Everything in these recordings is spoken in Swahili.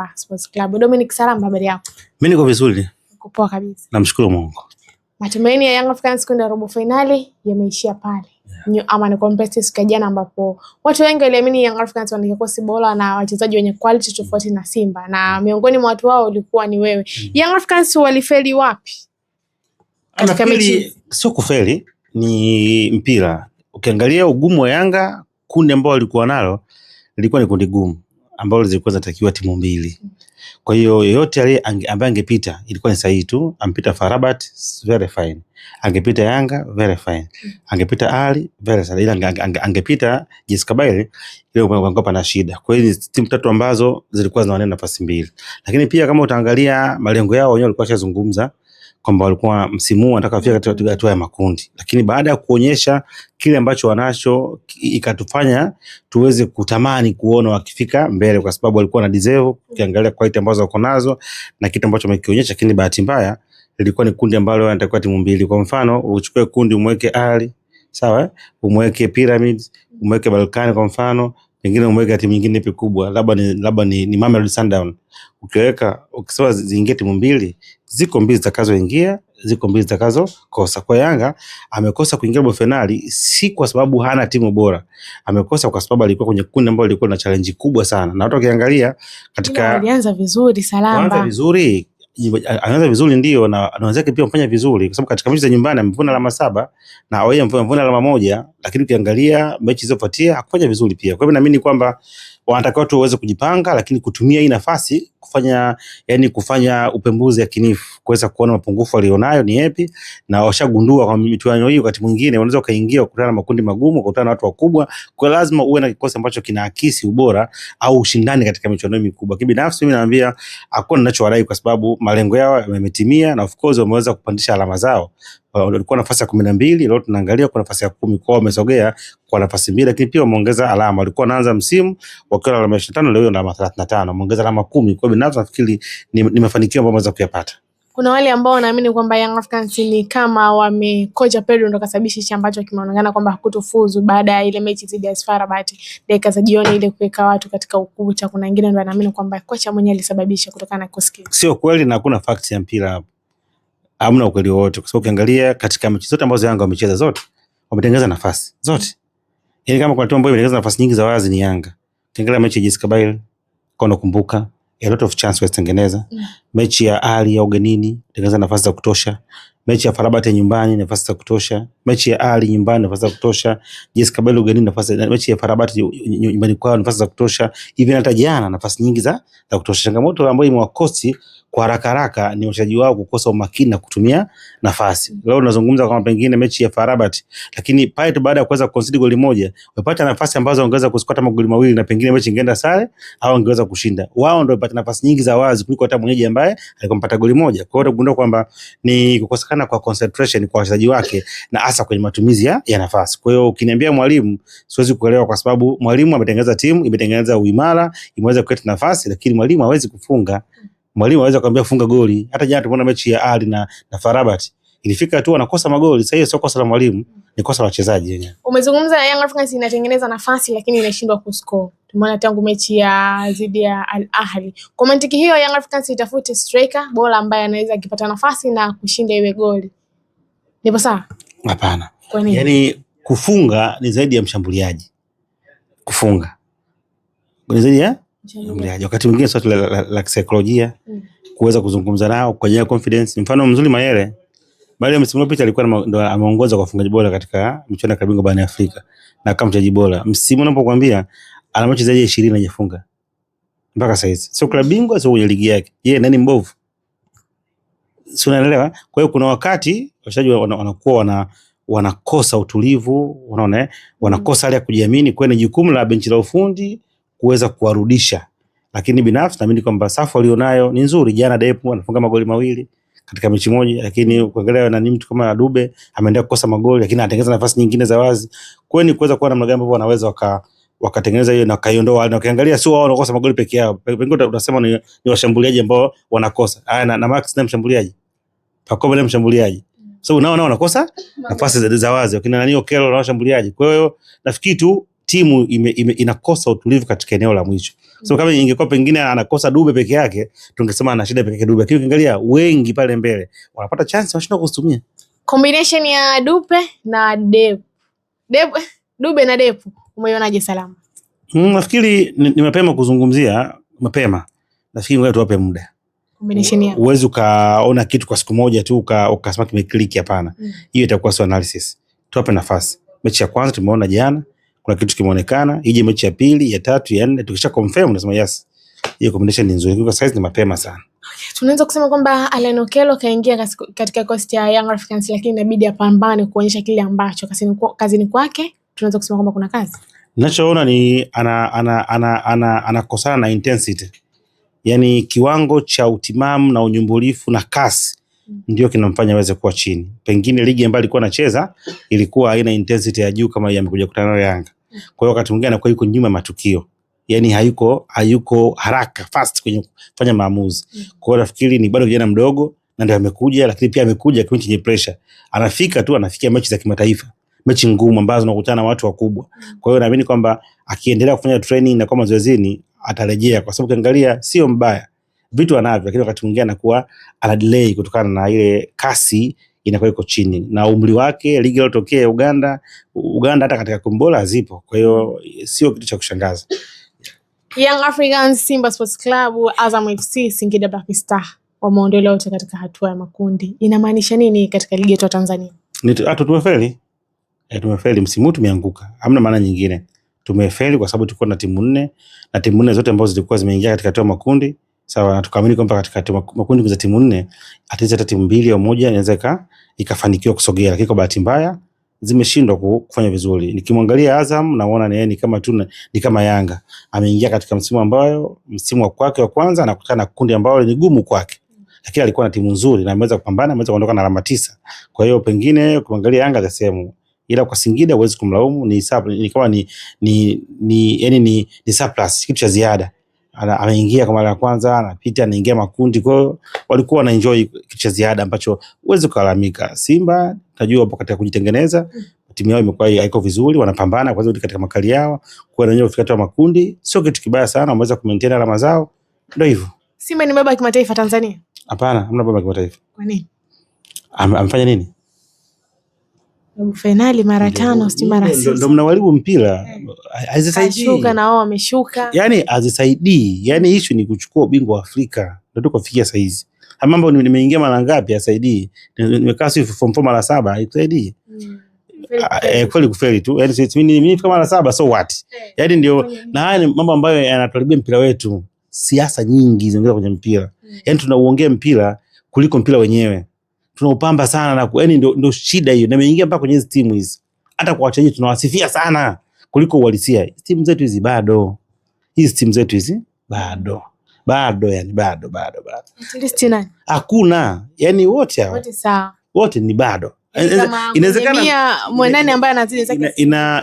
Simba Sports Club. Dominic Salamba, habari yako? Mimi niko vizuri. Niko poa kabisa. Namshukuru Mungu. Matumaini ya Young Africans kwenda robo finali yameishia pale. New Amaan Complex siku ya jana, ambapo watu wengi waliamini Young Africans wana kikosi bora na wachezaji wenye quality tofauti na Simba, na miongoni mwa watu wao ulikuwa ni wewe. Young Africans walifeli wapi? Katika mechi sio kufeli, ni mpira. Ukiangalia ugumu wa Yanga, kundi ambao walikuwa nalo lilikuwa ni kundi gumu ambalo zilikuwa zinatakiwa timu mbili. Kwa hiyo yoyote ambaye angepita ilikuwa ni sahihi tu. Ampita Farabat, very fine. Angepita Yanga, very fine. Angepita Ali, very fine. Ila angepita Jessica Bailey, ile ungekuwa na shida. Kwa hiyo timu tatu ambazo zilikuwa zinawania nafasi mbili. Lakini pia kama utaangalia malengo yao wenyewe walikuwa washazungumza kwamba walikuwa msimu wanataka kufika katika hatua ya makundi, lakini baada ya kuonyesha kile ambacho wanacho ikatufanya tuweze kutamani kuona wakifika mbele, kwa sababu walikuwa na deserve ukiangalia quality ambazo wako nazo na kitu ambacho wamekionyesha. Lakini bahati mbaya ilikuwa ni kundi ambalo wanatakiwa timu mbili. Kwa mfano uchukue kundi umweke Ali, sawa, umweke Pyramids, umweke Balkani kwa mfano, pengine umweke timu nyingine ipi kubwa, labda ni Mamelodi Sundowns. Ukiweka ukisema ziingie timu mbili, ziko mbili zitakazoingia, ziko mbili zitakazokosa. Kwa Yanga amekosa kuingia robo finali si kwa sababu hana timu bora, amekosa kwa sababu alikuwa kwenye kundi ambalo lilikuwa na challenge kubwa sana. Na watu ukiangalia katika alianza vizuri Salamba, anaanza vizuri ndio, na wenzake pia wamefanya vizuri, kwa sababu katika mechi za nyumbani amevuna alama 7 na away amevuna alama 1, lakini ukiangalia mechi zilizofuatia hakufanya vizuri pia. Kwa hivyo naamini kwamba wanatakiwa tu waweze kujipanga, lakini kutumia hii nafasi kufanya upembuzi yakinifu, kuweza kuona mapungufu walionayo ni yapi, na washagundua kwa michuano hii wakati mwingine unaweza kaingia kukutana na makundi magumu, kukutana na watu wakubwa. Kwa lazima uwe na kikosi ambacho kinaakisi ubora au ushindani katika michuano hii mikubwa. Kibinafsi mimi naambia hakuna ninachowarai, kwa sababu malengo yao yametimia na of course wameweza kupandisha alama zao. Walikuwa nafasi ya 12, leo tunaangalia kwa nafasi ya 10, kwa wamesogea kwa nafasi 2, lakini pia wameongeza alama. Walikuwa wanaanza msimu wakiwa na alama 25, leo na alama 35, wameongeza alama 10. Kwa binafsi nafikiri ni mafanikio ambayo wameweza kuyapata. Kuna wale ambao wanaamini kwamba Young Africans ni kama wamekocha Pedro ndo kasababisha hicho ambacho kimeonekana kwamba hakutofuzu baada ya ile mechi dhidi ya Farabat, dakika za jioni ile kuweka watu katika ukuta. Kuna wengine ndio wanaamini kwamba kocha mwenyewe alisababisha kutokana na koski. Sio kweli na hakuna facts ya mpira hapo. Hamna ukweli wote, kwa sababu ukiangalia katika mechi zote ambazo Yanga wamecheza zote wametengeneza nafasi zote. Yaani kama kuna timu ambayo imetengeneza nafasi nyingi za wazi ni Yanga. Ukiangalia mechi ya Jessica Bailey, kwa unakumbuka, a lot of chance watengeneza. Mechi ya Ali ya ugenini tengeneza nafasi za kutosha. Mechi ya Farabat nyumbani nafasi za kutosha. Mechi ya Ali nyumbani nafasi za kutosha. Jessica Bailey ugenini nafasi, mechi ya Farabat nyumbani kwao nafasi za kutosha. Even hata jana nafasi nyingi za kutosha. Changamoto ambayo imewakosti kwa haraka ni wachezaji wao kukosa umakini na kutumia nafasi. Leo tunazungumza kama pengine mechi ya Farabat, lakini pale baada ya kuweza kuconcede goli moja, wapata nafasi ambazo wangeweza kusukata magoli mawili na pengine mechi ingeenda sare au wangeweza kushinda. Wao ndio wapata nafasi nyingi za wazi kuliko hata mwenyeji ambaye alikompata goli moja. Kwa hiyo tunagundua kwamba ni kukosekana kwa concentration kwa wachezaji wake na hasa kwenye matumizi ya nafasi. Kwa hiyo ukiniambia mwalimu, siwezi kuelewa, kwa sababu mwalimu ametengeneza timu, imetengeneza uimara, imeweza kuleta nafasi, lakini mwalimu hawezi kufunga. Mwalimu anaweza kumwambia funga goli. Hata jana tumeona mechi ya Ali na Farabat, ilifika tu anakosa magoli. Sasa hiyo sio kosa la mwalimu, ni kosa la wachezaji wenyewe. Umezungumza Young Africans inatengeneza nafasi lakini inashindwa kuscore. Tumeona tangu mechi ya dhidi ya Al Ahly. Kwa mantiki hiyo Young Africans itafute striker bora ambaye anaweza akipata nafasi na kushinda iwe goli. Nipo sawa? Hapana. Yaani kufunga ni zaidi ya mshambuliaji. Kufunga ni zaidi ya mshambuliaji. Wakati mwingine swali la kisaikolojia, kuweza kuzungumza nao kwa confidence. Mfano mzuri Mayele. Baada ya msimu uliopita alikuwa ndo ameongoza kwa ufungaji bora katika michuano ya klabu bingwa barani Afrika na kama mchezaji bora. Msimu unapokuambia ana mechi zaidi ya 20 hajafunga mpaka sasa hivi. Sio klabu bingwa, sio kwenye ligi yake. Yeye nani mbovu? Sio, unaelewa? Kwa hiyo kuna wakati wachezaji wanakuwa wanakosa utulivu, unaona, wanakosa hali ya kujiamini. Kwa ni jukumu la benchi la ufundi kuweza kuwarudisha. Lakini binafsi naamini kwamba safu walionayo ni nzuri. Jana Depu anafunga magoli 2 katika mechi moja, lakini ukiangalia na mtu kama Dube ameendelea kukosa magoli lakini anatengeneza nafasi nyingine za wazi. Kwa hiyo ni kuweza kuwa namna gani ambao wanaweza wakatengeneza hiyo na kaiondoa. Na ukiangalia sio wao wanakosa magoli peke yao, pengine utasema ni washambuliaji ambao wanakosa. Na Max na mshambuliaji, Pacome na mshambuliaji, so nao wanakosa nafasi za wazi. Wakina nani Okelo na washambuliaji. Kwa hiyo nafikiri tu timu inakosa utulivu katika eneo la mwisho. So kama ingekuwa pengine anakosa Dube peke yake, tungesema ana shida peke yake Dube. Lakini ukiangalia wengi pale mbele wanapata chance, wanashindwa kutumia. Combination ya Dube na Dube na Depu, umeionaje Salama? Nafikiri ni mapema kuzungumzia, mapema. Nafikiri ngoja tuwape muda. Combination ya uwezi ukaona kitu kwa siku moja tu ukasema kimeclick, hapana. Hiyo itakuwa sio analysis. Tuwape nafasi. Mechi ya kwanza tumeona jana kuna kitu kimeonekana, ije mechi ya pili, ya tatu, ya nne, tukisha confirm unasema yes, hiyo combination ni nzuri. Kwa size ni mapema sana. Tunaweza kusema kwamba Allan Okello kaingia katika cost ya Young Africans, lakini inabidi apambane kuonyesha kile ambacho kazini kwake. Tunaweza kusema kwamba kuna kazi. Ninachoona ni anakosana na intensity. Yaani kiwango cha utimamu na unyumbulifu na kasi ndio kinamfanya aweze kuwa chini. Pengine ligi ambayo alikuwa anacheza ilikuwa haina intensity ya juu kama amekuja kukutana na Yanga. Kwa hiyo wakati mwingine anakuwa yuko nyuma matukio. Yaani hayuko haraka fast kwenye kufanya maamuzi. Kwa hiyo nafikiri ni bado kijana mdogo na ndio amekuja, lakini pia amekuja kwa chenye pressure. Anafika tu anafikia mechi za kimataifa, mechi ngumu ambazo unakutana na watu wakubwa. Kwa hiyo naamini kwamba akiendelea kufanya training na kwa mazoezini atarejea, kwa sababu ukiangalia sio mbaya. Vitu anavyo, lakini wakati mwingine anakuwa ana delay kutokana na ile kasi inakuwa iko chini. Na umri wake, ligi iliyotokea Uganda hata katika kumbola zipo. Kwa hiyo sio kitu cha kushangaza. Young Africans, Simba Sports Club, Azam FC, Singida Black Star wameondolewa wote katika hatua ya makundi. Inamaanisha nini katika ligi yetu ya Tanzania? Tumefeli. Tumefeli msimu huu, tumeanguka. Hamna maana nyingine. Tumefeli kwa sababu tulikuwa na timu 4 na timu 4 zote ambazo zilikuwa zimeingia katika hatua ya makundi. Sawa, na tukaamini kwamba katika hatua makundi za timu 4 hata timu 2 au 1 inaweza ikafanikiwa kusogea, lakini kwa bahati mbaya zimeshindwa kufanya vizuri. Nikimwangalia Azam naona ni kama tu ni kama Yanga. Ameingia katika msimu ambao msimu wa kwake wa kwanza anakutana na kundi ambalo ni gumu kwake. Lakini alikuwa na timu nzuri na ameweza kupambana, ameweza kuondoka na alama 9. Kwa hiyo pengine kuangalia Yanga the same. Ila kwa Singida huwezi kumlaumu, ni kama ni surplus, kitu cha ziada. Ameingia kwa mara ya kwanza, anapita, anaingia makundi, kwa hiyo walikuwa wana enjoy kitu cha ziada ambacho huwezi kulalamika. Simba najua hapo katika kujitengeneza, timu yao imekuwa haiko vizuri, wanapambana kwa sababu katika makali yao, kwa wenyewe kufika hatua makundi, sio kitu kibaya sana, wameweza kumaintain alama zao. Ndio hivyo. Simba ni baba ya kimataifa Tanzania? Hapana, hamna baba ya kimataifa. Kwa nini? Amefanya nini? Finali mara 5, si mara 6. Ndio mnawalibu mpira. Hazisaidii. Kashuka na wao wameshuka. Yaani hazisaidii. Yaani issue ni kuchukua ubingwa wa Afrika. Ndio tukofikia saa hizi. Mambo nimeingia mara ngapi hasaidii. Nimekaa sifu form 4 mara 7 haisaidii. Kweli kufeli tu. Yaani mimi kama mara 7 so what? Yaani ndio na haya ni mambo ambayo yanatuharibia mpira wetu. Siasa nyingi zinaingia kwenye mpira. Yaani tunauongea mpira kuliko mpira wenyewe. Tunaupamba sana na yaani ndio shida hiyo. Na imeingia mpaka kwenye hizo timu hizi. Hata kwa wachezaji tunawasifia sana kuliko uhalisia. Timu zetu hizi bado. Hizi timu zetu hizi bado. Yani bado. List nani? Hakuna. Yani wote hao. Wote sawa. Wote ni bado. Inawezekana mwanani ambaye anazidi zake.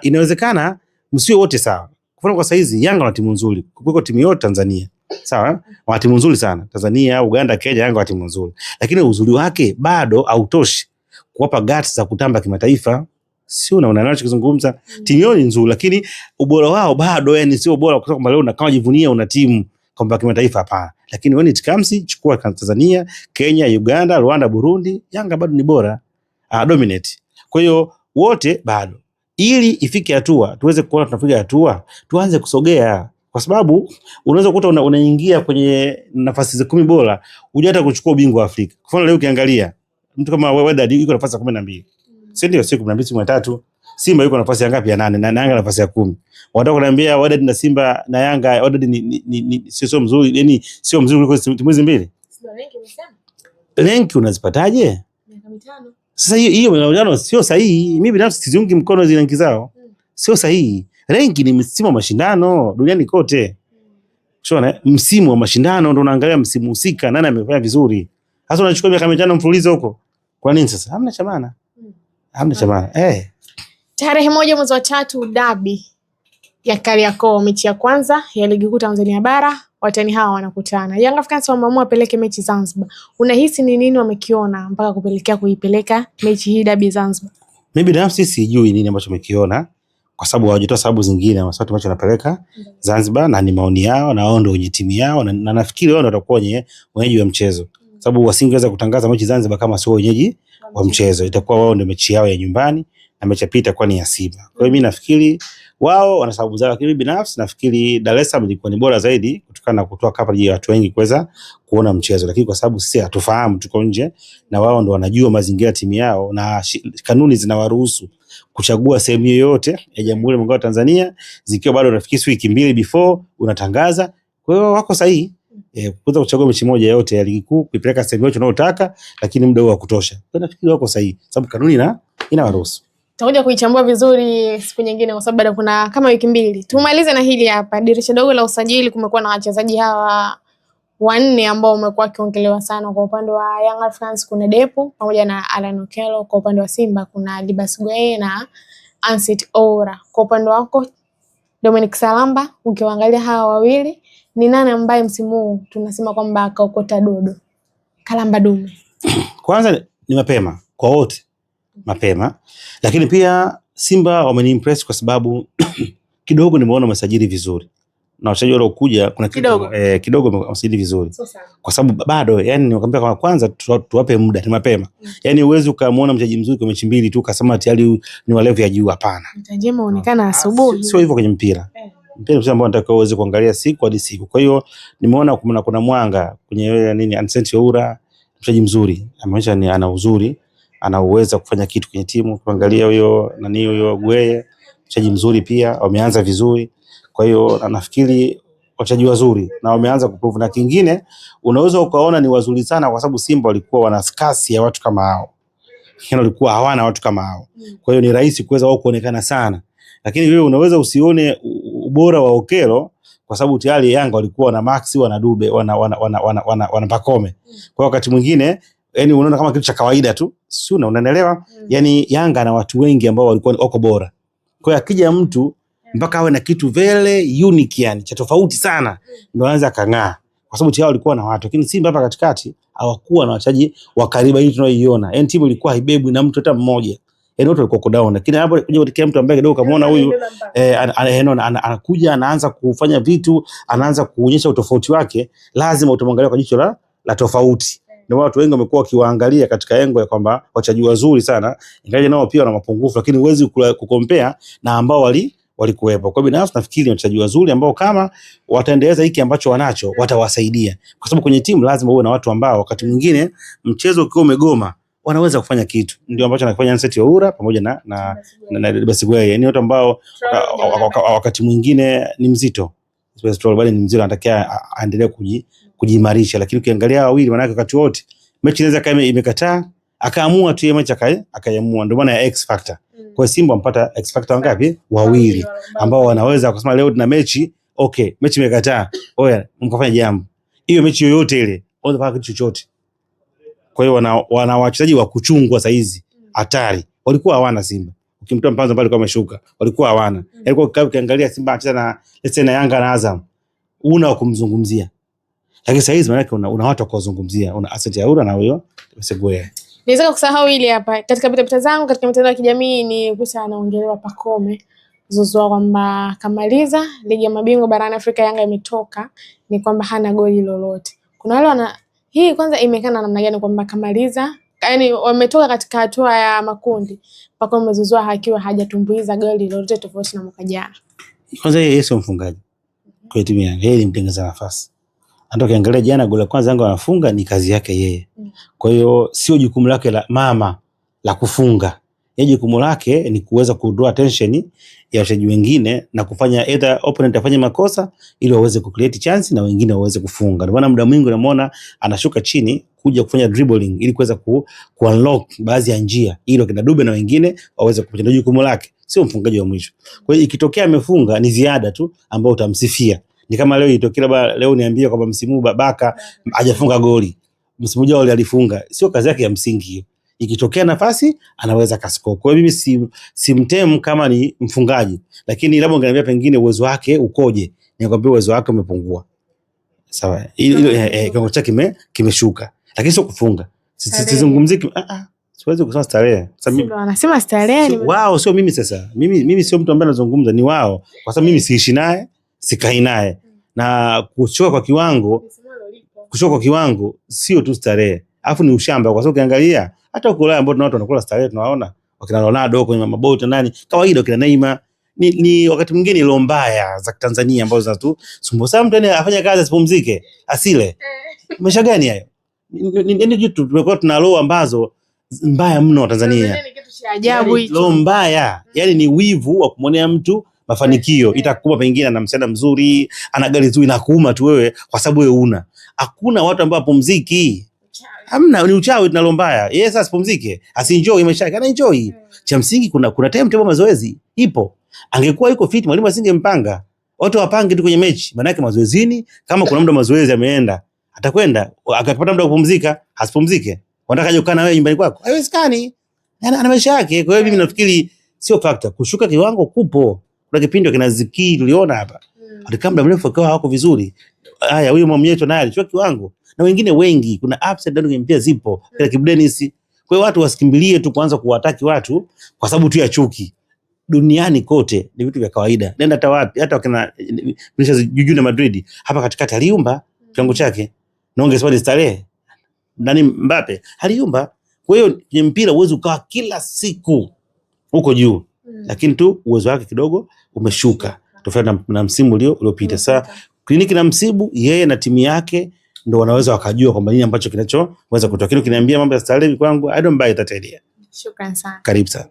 Inawezekana msio wote sawa. Kwa saizi Yanga wana timu nzuri kuliko timu yote Tanzania. Sawa? Wana timu nzuri sana. Tanzania, Uganda, Kenya, Yanga wana timu nzuri. Lakini uzuri wake bado hautoshi kuwapa guts za kutamba kimataifa. Sio unaona kuzungumza. Timu yao ni nzuri lakini ubora wao bado yani sio bora kwa sababu leo na kama jivunia una timu kwamba kimataifa hapana. Lakini when it comes chukua Tanzania, Kenya, Uganda, Rwanda, Burundi, Yanga bado ni bora. Dominate. Kwa hiyo wote bado. Ili ifike hatua tuweze kuona tunafika hatua, tuanze kusogea. Kwa sababu unaweza kukuta unaingia kwenye nafasi za 10 bora, hujui hata kuchukua ubingwa wa Afrika. Kwa mfano leo ukiangalia mtu kama Wydad yuko nafasi ya 12. Si ndio? Siku 12 siku 3. Simba yuko nafasi ya ngapi? Ya 8 na Yanga nafasi ya 10. Wanataka kuniambia Wydad na Simba na Yanga Wydad ni sio mzuri, yani sio mzuri kuliko timu hizi mbili? Sio rank umesema. Rank unazipataje? Miaka 5. Sasa hiyo maana sio sahihi. Mimi binafsi siziungi mkono zile rank zao. Sio sahihi. Rank ni msimu wa mashindano duniani kote. Unaona, msimu wa mashindano ndio unaangalia msimu husika nani amefanya vizuri. Sasa unachukua miaka 5 mfululizo huko. Kwa nini sasa? Hamna cha maana. Hamna cha maana. Tarehe 1 mwezi wa 3 dabi ya Kariakoo, mechi ya kwanza ya ligi kuu Tanzania bara, watani hawa wanakutana. Young Africans wameamua peleke mechi Zanzibar. Unahisi ni nini wamekiona mpaka kupelekea kuipeleka mechi hii dabi Zanzibar? Mimi binafsi sijui nini ambacho wamekiona kwa sababu hawajatoa sababu zingine, kwa sababu tumacho napeleka Zanzibar na ni maoni yao na wao ndio wenye timu yao, na nafikiri wao ndio watakuwa wenyeji wa mchezo, sababu wasingeweza kutangaza mechi Zanzibar kama sio wenyeji wa mchezo. Itakuwa wao ndio mechi yao ya nyumbani na mechi pita kwa ni ya Simba. Kwa hiyo mimi nafikiri wao wana sababu zao, lakini binafsi nafikiri Dar es Salaam ilikuwa ni bora zaidi kutokana na kutoa coverage ya watu wengi kuweza kuona mchezo, lakini kwa sababu sisi hatufahamu, tuko nje na wao ndio wanajua mazingira ya timu yao na kanuni zinawaruhusu kuchagua sehemu yoyote ya Jamhuri ya Muungano wa Tanzania, zikiwa bado nafikiri wiki 2 before unatangaza. Kwa hiyo wako sahihi kuweza kuchagua mechi moja yote ya ligi kuu kuipeleka sehemu yote unayotaka, lakini muda huo wa kutosha. Kwa nafikiri wako sahihi sababu kanuni inawaruhusu. Tutakuja kuichambua vizuri siku nyingine kwa sababu bado kuna kama wiki 2. Tumalize na hili hapa. Dirisha dogo la usajili, kumekuwa na wachezaji hawa 4 ambao wamekuwa wakiongelewa sana. Kwa upande wa Young Africans kuna Depo pamoja na Alan Okello, kwa upande wa Simba kuna Libas Gueye na Anseti Oura. Kwa upande wako Dominic Salamba, ukiwaangalia hawa wawili, ni nani ambaye msimu huu tunasema kwamba akaokota dodo kalamba dume? Kwanza ni mapema kwa wote, mapema, lakini pia Simba wameniimpress kwa sababu kidogo nimeona wamesajili vizuri na wachezaji wale kuja kuna kidogo wamesajili vizuri kwa sababu bado, yani nikwambia kwa kwanza tuwape muda, ni mapema. Yani uwezo ukamuona mchezaji mzuri kwa mechi 2 tu kasema tayari ni wa level ya juu, hapana. Mtajema uonekana asubuhi, sio hivyo kwenye mpira. Mpira mchezo ambao nataka uweze kuangalia siku hadi siku. Kwa hiyo nimeona kuna mwanga kwenye nini, Anseti Oura mchezaji mzuri, ameonyesha ni ana uzuri, ana uwezo kufanya kitu kwenye timu. Kuangalia huyo Gueye mchezaji mzuri pia, wameanza vizuri. Kwa hiyo nafikiri wachezaji wazuri na wameanza kuprove, na kingine unaweza ukaona ni wazuri sana kwa sababu Simba walikuwa wana scarce ya watu kama hao. Walikuwa hawana watu kama hao. Kwa hiyo ni rahisi kuweza wao kuonekana sana. Lakini wewe unaweza usione ubora wa Okello kwa sababu tayari Yanga walikuwa na Max, wana Dube, wana Pacome. Kwa wakati mwingine yani unaona kama kitu cha kawaida tu, si unaelewa? Yani Yanga na watu wengi ambao walikuwa wako bora. Kwa hiyo akija mtu mpaka awe na kitu very unique, yani cha tofauti sana, ndio anaanza kang'aa kwa sababu tayari walikuwa na watu. Lakini Simba hapa katikati hawakuwa na wachezaji wa kariba hii tunayoiona. Yani timu ilikuwa haibebwi na mtu hata mmoja. Yani wote walikuwa down. Lakini hapo kuja kutokea mtu ambaye kidogo kamaona huyu anakuja anaanza kufanya vitu, anaanza kuonyesha utofauti wake, lazima utamwangalia kwa jicho la tofauti. Ndio watu wengi wamekuwa wakiwaangalia katika engo ya kwamba wachezaji wazuri sana, ingawa nao pia wana mapungufu, lakini huwezi kukompea na ambao walikuwepo. Kwa binafsi nafikiri wachezaji wazuri ambao kama wataendeleza hiki ambacho wanacho watawasaidia, kwa sababu kwenye timu lazima uwe na watu ambao wakati mwingine mchezo ukiwa umegoma wanaweza kufanya kitu. Ndio ambacho anafanya Anseti Oura pamoja na Libas Gueye. Yani watu ambao wakati mwingine ni mzito, bali ni mzito, anatakiwa aendelee kujimarisha. Lakini ukiangalia wawili manake wakati wote mechi inaweza kama imekataa akaamua tu mechi akayamua, ndio maana ya X factor. Kwa Simba mpata X factor wangapi? Wawili ambao wanaweza kusema leo tuna mechi, okay, mechi imekataa, oya mkafanya jambo. Hiyo mechi yoyote ile, wanaweza kufanya kitu chochote. Kwa hiyo wana wachezaji wa kuchungwa saa hizi hatari. Walikuwa hawana Simba. Ukimtoa Mpanzo pale kwa ameshuka, walikuwa hawana. Ilikuwa ukiangalia Simba anacheza na Yanga na Azam, una kumzungumzia. Lakini saa hizi maana una watu wa kuzungumzia, una Anseti Oura na huyo Seguye. Niweza kusahau ile hapa katika pitapita zangu katika mitandao ya kijamii ni kuta anaongelewa Pacome zuzua kwamba kamaliza ligi ya mabingwa barani Afrika, Yanga imetoka, ni kwamba hana goli lolote. Kuna wale hii kwanza imekana namna gani kwamba kamaliza, yani wametoka katika hatua ya makundi, Pacome zuzua hakiwa hajatumbuiza goli lolote tofauti na mwaka jana. Kwanza yeye sio mfungaji kwa timu yake, yeye ni mtengeneza nafasi. Hata ukiangalia jana goli la kwanza Yanga wanafunga ni kazi yake yeye. Kwa hiyo sio jukumu lake la mama la kufunga. Yeye jukumu lake ni kuweza kudraw attention ya wachezaji wengine na kufanya either opponent afanye makosa ili waweze kucreate chance na wengine waweze kufunga. Ndio maana muda mwingi unamuona anashuka chini kuja kufanya dribbling ili kuweza unlock baadhi ya njia ili wakina Dube na wengine waweze kupata. Jukumu lake, sio mfungaji wa mwisho. Kwa hiyo ikitokea amefunga ni ziada tu ambao utamsifia. Ni kama leo itokea leo niambie kwamba msimu Baka hajafunga goli, msimu ujao alifunga, sio kazi yake ya msingi hiyo. Ikitokea nafasi anaweza kascore. Kwa hiyo mimi simtemu kama ni mfungaji, lakini labda ungeniambia pengine uwezo wake ukoje, nikwambia uwezo wake umepungua. Sawa, hilo kiwango chake kimeshuka, lakini sio kufunga. Sizungumziki Siwezi kusema starehe. Sasa wanasema starehe ni wao, sio mimi. Sasa mimi sio mtu ambaye anazungumza, ni wao, kwa sababu mimi siishi naye, sikai naye. Na kushoka kwa kiwango sio tu starehe, afu ni ushamba, kwa sababu ukiangalia hata huko Ulaya ambao watu wanakula starehe, tunaona wakina Ronaldo kwenye maboti nani kawaida, wakina Neymar ni wakati mwingine ilo mbaya za Tanzania ambazo zinatu sumbua. Sasa mtu afanye kazi asipumzike, asile. Maisha gani hayo? Ni kitu tumekuwa tuna roho ambazo mbaya mno Tanzania. Ni kitu cha ajabu hicho. Roho mbaya, yani ni wivu wa kumwonea mtu mafanikio. Itakuwa pengine ana msichana mzuri, ana gari nzuri, na kuuma tu wewe kwa sababu wewe una. Hakuna watu ambao pumziki. Hamna, ni uchawi na roho mbaya. Yeye sasa asipumzike, asienjoy maisha yake, ana enjoy. Cha msingi kuna time table mazoezi ipo. Angekuwa yuko fit, mwalimu asingempanga. Watu wapange tu kwenye mechi, maana yake mazoezini, kama kuna muda mazoezi ameenda, atakwenda. Akapata muda kupumzika, asipumzike. Wanataka aje ukana wewe nyumbani kwako? Haiwezekani. Ana maisha yake. Kwa hiyo mimi nafikiri sio factor. Kushuka kiwango kupo. Kuna kipindi kina Ziki tuliona hapa. Alikaa muda mrefu akawa hako vizuri. Haya, huyo mama yetu naye alishuka kiwango. Na wengine wengi, kuna ups and downs mpia zipo. Kila Kibu Denis. Kwa hiyo watu wasikimbilie tu kuanza kuwataki watu kwa sababu tu ya chuki. Duniani kote ni vitu vya kawaida. Nenda hata wapi, hata wakina Juju na Madrid hapa katikati aliumba kiwango chake. Na ungesema ni starehe. Nani Mbappe aliumba. Kwa hiyo kwenye mpira uwezo ukawa kila siku huko juu, lakini tu uwezo wake kidogo umeshuka tofauti na msimu uliopita. Sasa Kliniki na Msibu, yeye na timu yake ndio wanaweza wakajua kwamba nini ambacho kinachoweza kutokea. Kiniambia mambo ya starehe kwangu, I don't buy that idea. Shukrani sana. Karibu sana.